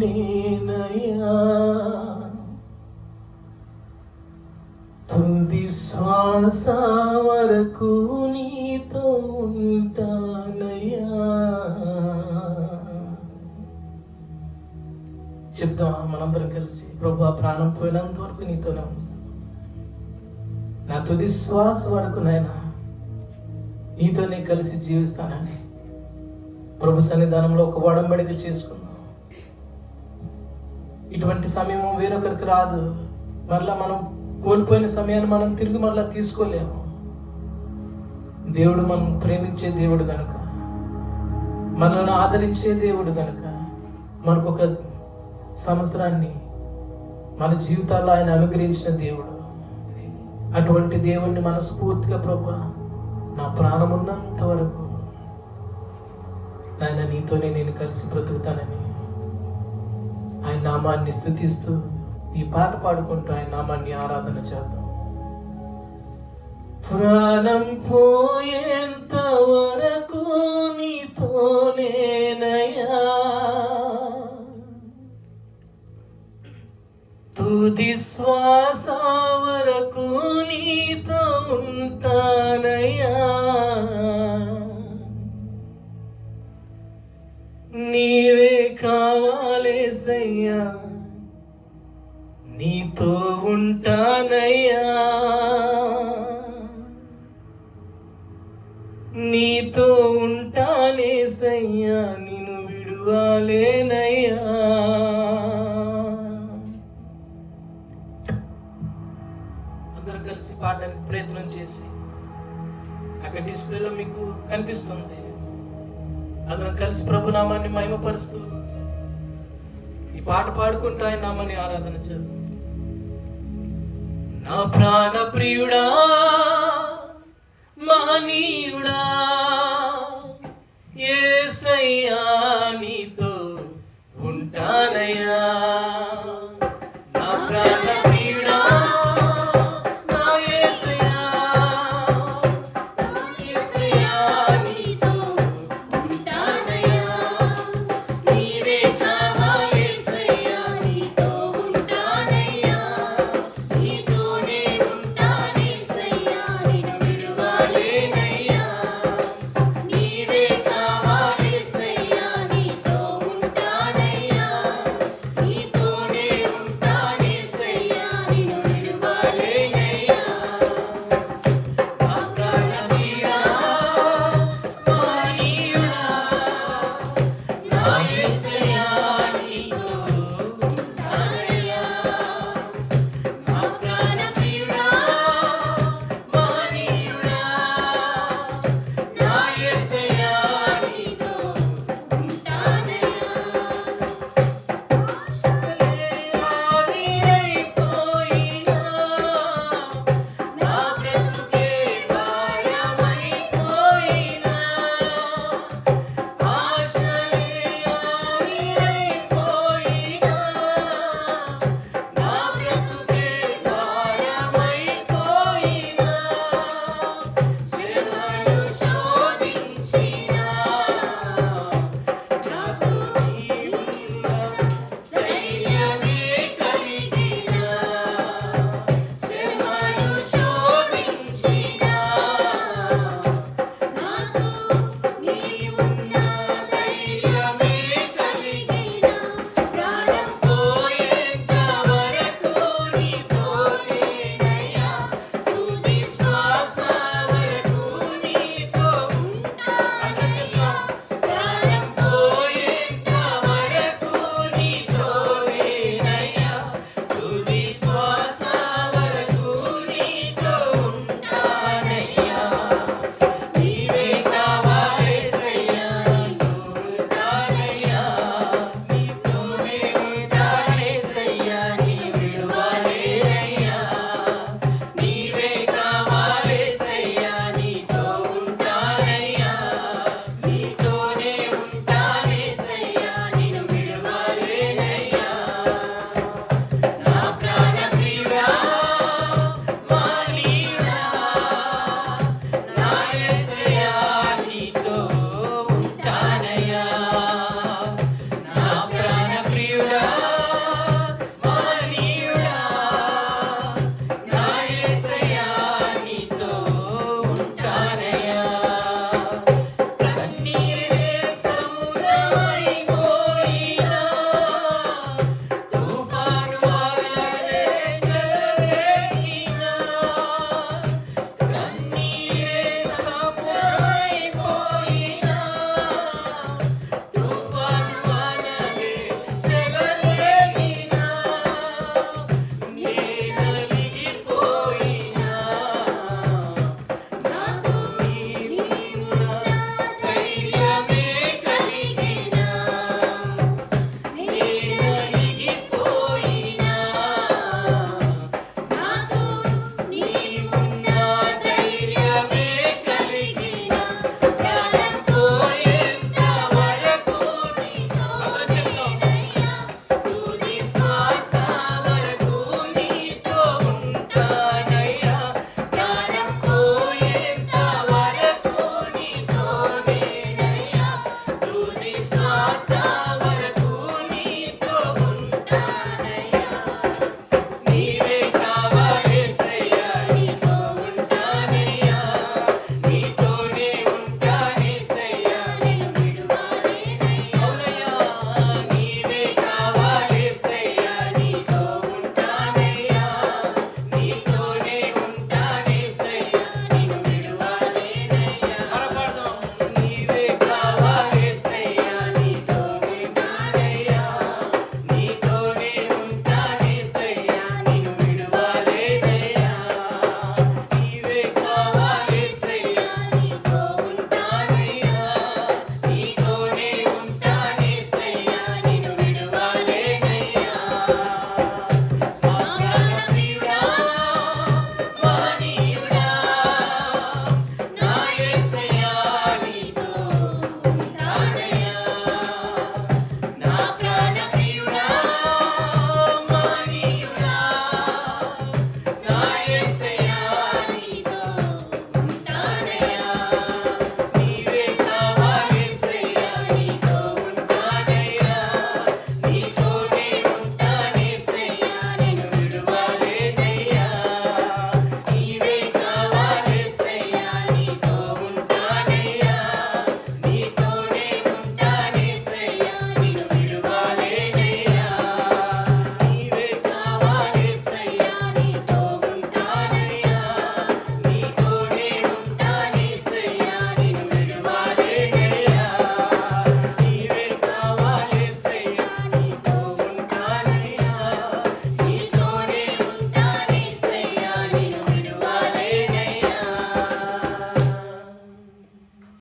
నేనయ్యా తుది శ్వాస వరకు నీతో ఉంటానయ్యా. చెప్దాం మనందరం కలిసి, ప్రభు ప్రాణం పోయినంత వరకు నీతోనే ఉంది, నా తుది శ్వాస వరకు నైనా నీతోనే కలిసి జీవిస్తానని ప్రభు సన్నిధానంలో ఒక ఒడంబడిక చేసుకుందాం. ఇటువంటి సమయం వేరొకరికి రాదు. మరలా మనం కోల్పోయిన సమయాన్ని మనం తిరిగి మరలా తీసుకోలేము. దేవుడు మనం ప్రేమించే దేవుడు గనుక, మనల్ని ఆదరించే దేవుడు గనుక మనకొక సంవత్సరాన్ని మన జీవితాల్లో ఆయన అనుగ్రహించిన దేవుడు. అటువంటి దేవుణ్ణి మనస్ఫూర్తిగా ప్రభు నా ప్రాణం ఉన్నంత వరకు నాయన నీతోనే నేను కలిసి బ్రతుకుతానని ఆయన నామాన్ని స్తుతిస్తూ ఈ పాట పాడుకుంటూ ఆయన నామాన్ని ఆరాధన చేద్దాం. ప్రాణం పోయేంత వరకు నీతోనేనయ్యా, తుది శ్వాస వరకు నీతో ఉంటానయ్యా. నీవే కావాలేసయ్యా, నీతో ఉంటానయ్యా, నీతో ఉంటానేసయ్యా, నిన్ను విడువాలేనయ్యా. అందరూ కలిసి పాడడానికి ప్రయత్నం చేసి, అక్కడ డిస్ప్లేలో మీకు కనిపిస్తుంది, అందరం కలిసి ప్రభు నామాన్ని మహిమపరుస్తూ ఈ పాట పాడుకుంటూ ఆయన నామాన్ని ఆరాధన చేద్దాం. నా ప్రాణ ప్రియుడా మహనీయుడా యేసయ్యా, నీతో ఉంటానయ్యా,